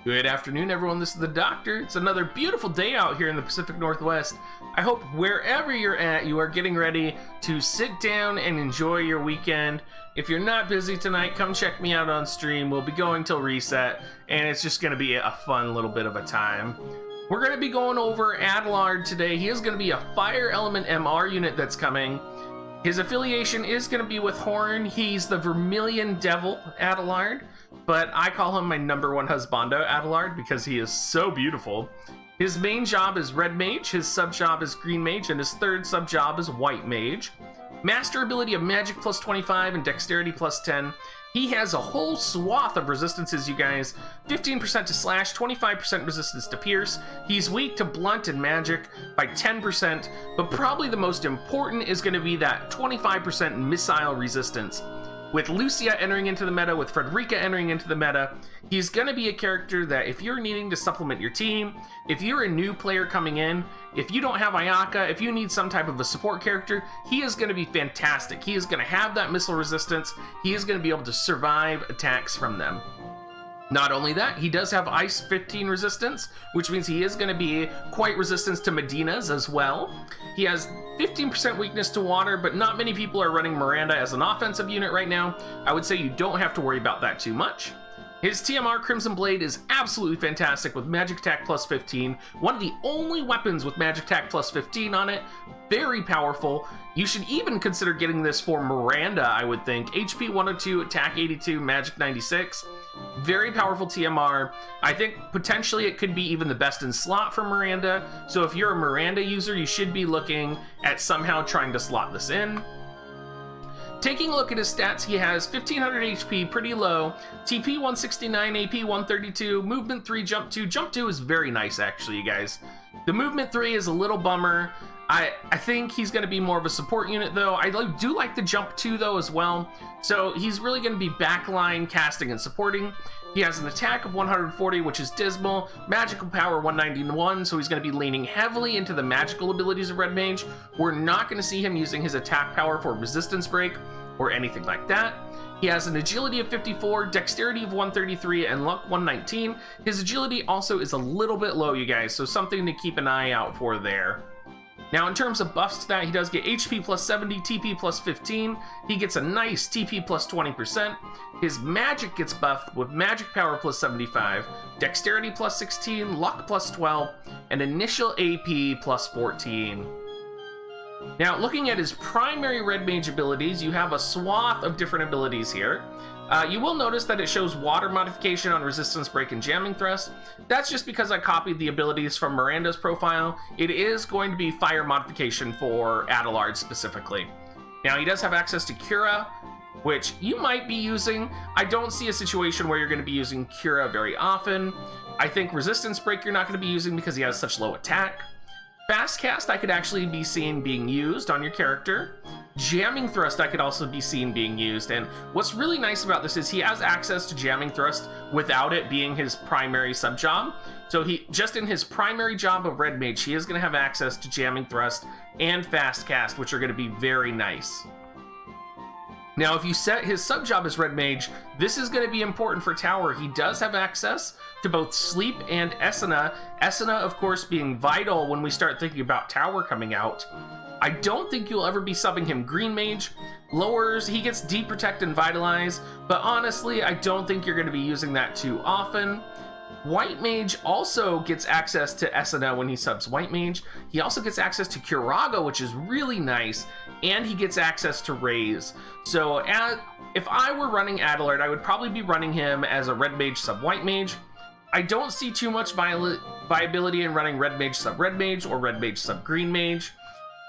Good afternoon, everyone. This is the Doctor. It's another beautiful day out here in the Pacific Northwest. I hope wherever you're at, you are getting ready to sit down and enjoy your weekend. If you're not busy tonight, come check me out on stream. We'll be going till reset, and it's just going to be a fun little bit of a time. We're going to be going over Adelard today. He is going to be a Fire Element MR unit that's coming. His affiliation is going to be with Horn. He's the Vermilion Devil Adelard, but I call him my #1 Husbando Adelard because he is so beautiful. His main job is Red Mage, his sub-job is Green Mage, and his third sub-job is White Mage. Master ability of Magic plus 25 and Dexterity plus 10. He has a whole swath of resistances, you guys. 15% to slash, 25% resistance to pierce. He's weak to blunt and magic by 10%, but probably the most important is going to be that 25% missile resistance. With Lucia entering into the meta, with Frederica entering into the meta, he's going to be a character that if you're needing to supplement your team, if you're a new player coming in, if you don't have Ayaka, if you need some type of a support character, he is going to be fantastic. He is going to have that missile resistance. He is going to be able to survive attacks from them. Not only that, he does have Ice 15 resistance, which means he is going to be quite resistant to Medinas as well. He has 15% weakness to water, but not many people are running Miranda as an offensive unit right now. I would say you don't have to worry about that too much. His TMR Crimson Blade is absolutely fantastic with Magic Attack plus 15. One of the only weapons with Magic Attack plus 15 on it. Very powerful. You should even consider getting this for Miranda, I would think. HP 102, Attack 82, Magic 96. Very powerful TMR. I think potentially it could be even the best in slot for Miranda. So if you're a Miranda user, you should be looking at somehow trying to slot this in. Taking a look at his stats, he has 1500 HP, pretty low, TP 169, AP 132, movement 3, jump 2. Jump 2 is very nice, actually, you guys. The movement 3 is a little bummer. I think he's going to be more of a support unit, though. I do like the jump 2, though, as well. So he's really going to be backline, casting, and supporting. He has an attack of 140, which is dismal, magical power 191, so he's going to be leaning heavily into the magical abilities of Red Mage. We're not going to see him using his attack power for resistance break or anything like that. He has an agility of 54, dexterity of 133, and luck 119. His agility also is a little bit low, you guys, so something to keep an eye out for there. Now, in terms of buffs to that, he does get HP plus 70, TP plus 15. He gets a nice TP plus 20%. His magic gets buffed with magic power plus 75, dexterity plus 16, luck plus 12, and initial AP plus 14. Now, looking at his primary Red Mage abilities, you have a swath of different abilities here. You will notice that it shows water modification on resistance break and jamming thrust. That's just because I copied the abilities from Miranda's profile. It is going to be fire modification for Adelard specifically. Now, he does have access to Cura, which you might be using. I don't see a situation where you're going to be using Cura very often. I think resistance break you're not going to be using because he has such low attack. Fast cast I could actually be seen being used on your character. Jamming thrust I could also be seen being used, and what's really nice about this is he has access to jamming thrust without it being his primary sub job. So he just in his primary job of Red Mage, he is going to have access to jamming thrust and fast cast, which are going to be very nice. Now, if you set his sub job as Red Mage, this is going to be important for Tower. He does have access to both Sleep and Esuna. Esuna, of course, being vital when we start thinking about Tower coming out. I don't think you'll ever be subbing him Green Mage. Lowers, he gets Deep Protect and Vitalize, but honestly, I don't think you're going to be using that too often. White Mage also gets access to Esuna when he subs White Mage. He also gets access to Curaga, which is really nice, and he gets access to Raise. So if I were running Adelard, I would probably be running him as a Red Mage sub White Mage. I don't see too much viability in running Red Mage sub Red Mage or Red Mage sub Green Mage.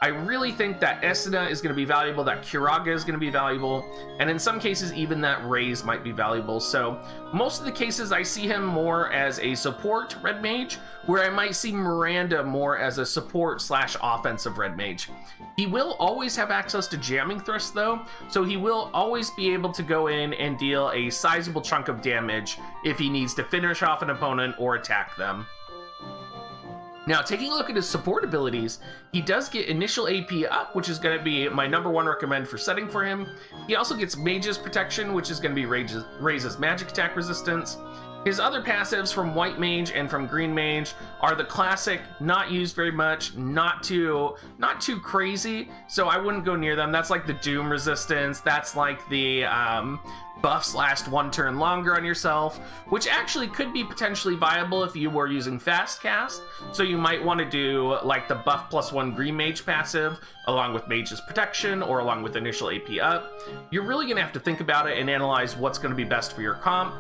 I really think that Esuna is going to be valuable, that Curaga is going to be valuable, and in some cases even that Raise might be valuable. So most of the cases I see him more as a support Red Mage, where I might see Miranda more as a support slash offensive Red Mage. He will always have access to jamming thrust though, so he will always be able to go in and deal a sizable chunk of damage if he needs to finish off an opponent or attack them. Now, taking a look at his support abilities, he does get initial AP up, which is going to be my #1 recommend for setting for him. He also gets Mage's Protection, which is going to be raises magic attack resistance. His other passives from White Mage and from Green Mage are the classic, not used very much, not too crazy, so I wouldn't go near them. That's like the Doom resistance, that's like the buffs last 1 turn longer on yourself, which actually could be potentially viable if you were using fast cast. So you might want to do like the buff +1 Green Mage passive along with Mage's Protection or along with initial AP up. You're really going to have to think about it and analyze what's going to be best for your comp.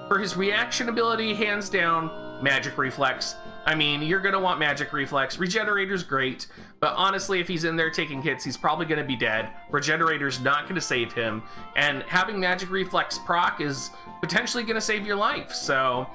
For his reaction ability, hands down, Magic Reflex. I mean, you're going to want Magic Reflex. Regenerator's great, but honestly, if he's in there taking hits, he's probably going to be dead. Regenerator's not going to save him, and having Magic Reflex proc is potentially going to save your life. So,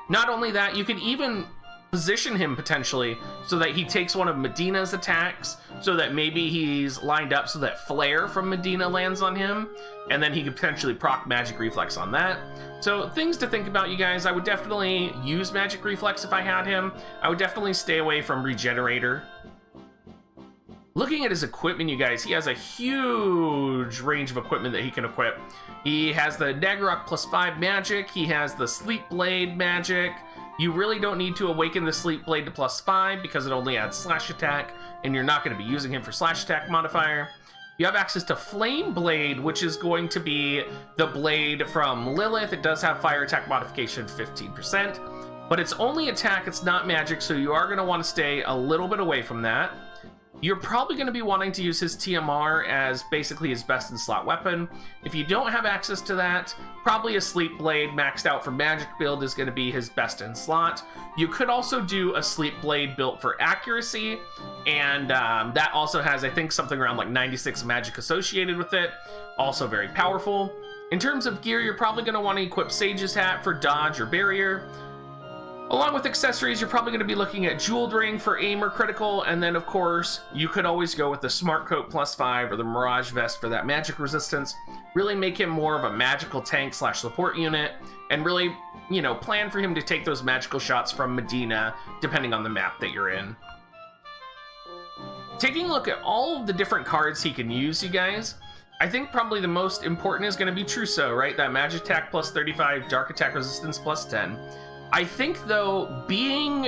not only that, you can even position him potentially so that he takes one of Medina's attacks, so that maybe he's lined up so that Flare from Medina lands on him, and then he could potentially proc Magic Reflex on that. So things to think about, you guys. I would definitely use Magic Reflex if I had him. I would definitely stay away from Regenerator. Looking at his equipment, you guys, he has a huge range of equipment that he can equip. He has the Naggarok +5 magic, he has the Sleep Blade magic. You really don't need to awaken the Sleep Blade to +5 because it only adds slash attack, and you're not going to be using him for slash attack modifier. You have access to Flame Blade, which is going to be the blade from Lilith. It does have fire attack modification 15%, but it's only attack, it's not magic, so you are going to want to stay a little bit away from that. You're probably going to be wanting to use his TMR as basically his best in slot weapon. If you don't have access to that, probably a Sleep Blade maxed out for magic build is going to be his best in slot. You could also do a Sleep Blade built for accuracy, and that also has, I think, something around like 96 magic associated with it. Also very powerful. In terms of gear, you're probably going to want to equip Sage's Hat for dodge or barrier. Along with accessories, you're probably going to be looking at Jeweled Ring for aim or critical, and then of course, you could always go with the Smart Coat +5 or the Mirage Vest for that magic resistance. Really make him more of a magical tank / support unit, and really, you know, plan for him to take those magical shots from Medina, depending on the map that you're in. Taking a look at all of the different cards he can use, you guys, I think probably the most important is going to be Trousseau, right? That magic attack +35, dark attack resistance +10. I think, though, being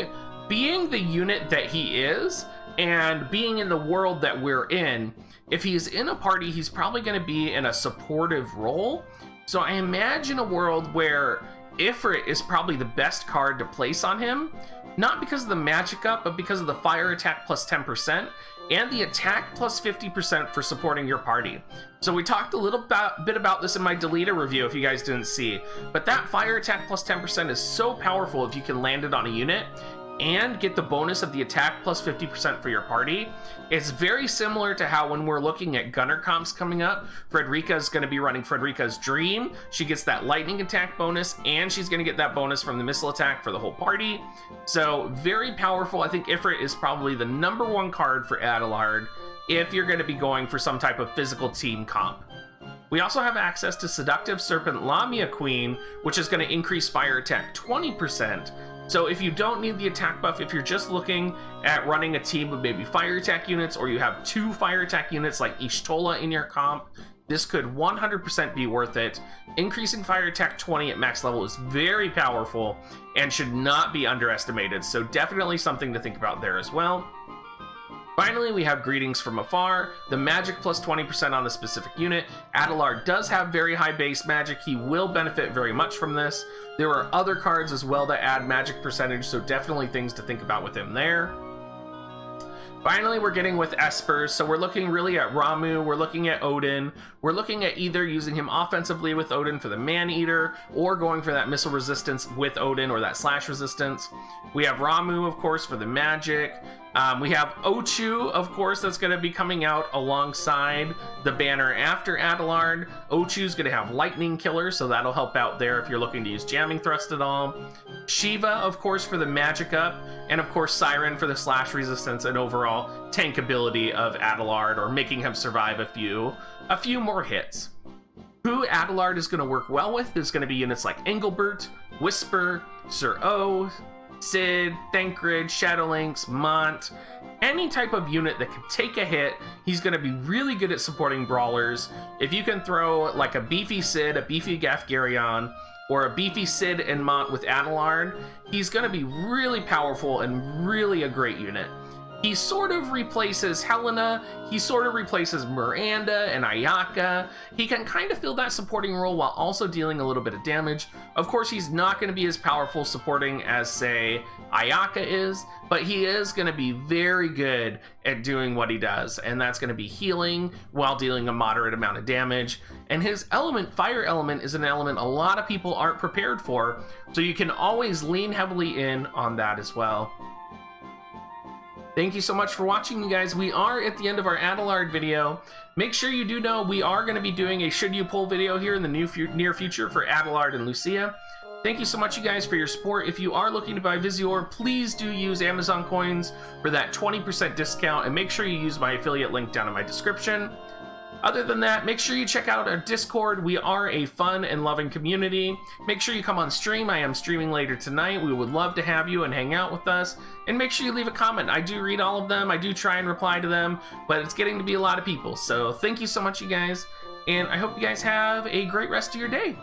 the unit that he is, and being in the world that we're in, if he's in a party, he's probably going to be in a supportive role. So I imagine a world where Ifrit is probably the best card to place on him, not because of the magic up, but because of the fire attack +10%, and the attack +50% for supporting your party. So we talked a little bit about this in my Deleta review if you guys didn't see, but that fire attack +10% is so powerful if you can land it on a unit and get the bonus of the attack +50% for your party. It's very similar to how when we're looking at gunner comps coming up, Frederica is going to be running Frederica's Dream. She gets that lightning attack bonus, and she's going to get that bonus from the missile attack for the whole party. So very powerful. I think Ifrit is probably the #1 card for Adelard if you're going to be going for some type of physical team comp. We also have access to Seductive Serpent Lamia Queen, which is going to increase fire attack 20%. So if you don't need the attack buff, if you're just looking at running a team of maybe fire attack units, or you have 2 fire attack units like Ishtola in your comp, this could 100% be worth it. Increasing fire attack 20 at max level is very powerful and should not be underestimated, so definitely something to think about there as well. Finally, we have Greetings from Afar, the magic +20% on the specific unit. Adelard does have very high base magic. He will benefit very much from this. There are other cards as well that add magic percentage, so definitely things to think about with him there. Finally, we're getting with Espers, so we're looking really at Ramuh, we're looking at Odin, we're looking at either using him offensively with Odin for the Man-Eater, or going for that missile resistance with Odin, or that slash resistance. We have Ramuh, of course, for the magic. We have Ochu, of course, that's going to be coming out alongside the banner after Adelard. Ochu's going to have Lightning Killer, so that'll help out there if you're looking to use Jamming Thrust at all. Shiva, of course, for the magic up, and of course Siren for the slash resistance and overall tank ability of Adelard, or making him survive a few more hits. Who Adelard is going to work well with is going to be units like Engelbert, Whisper, Sir O, Sid, Thancred, Shadowlynx, Mont, any type of unit that can take a hit. He's going to be really good at supporting brawlers. If you can throw like a beefy Sid, a beefy Gafgarion, or a beefy Sid and Mont with Adelard, he's going to be really powerful and really a great unit. He sort of replaces Helena, he sort of replaces Miranda and Ayaka. He can kind of fill that supporting role while also dealing a little bit of damage. Of course, he's not going to be as powerful supporting as, say, Ayaka is, but he is going to be very good at doing what he does, and that's going to be healing while dealing a moderate amount of damage. And his element, fire element, is an element a lot of people aren't prepared for, so you can always lean heavily in on that as well. Thank you so much for watching, you guys. We are at the end of our Adelard video. Make sure you do know we are going to be doing a Should You Pull video here in the near future for Adelard and Lucia. Thank you so much, you guys, for your support. If you are looking to buy Visior, please do use Amazon coins for that 20% discount, and make sure you use my affiliate link down in my description. Other than that, make sure you check out our Discord. We are a fun and loving community. Make sure you come on stream. I am streaming later tonight. We would love to have you and hang out with us. And make sure you leave a comment. I do read all of them. I do try and reply to them, but it's getting to be a lot of people. So thank you so much, you guys. And I hope you guys have a great rest of your day.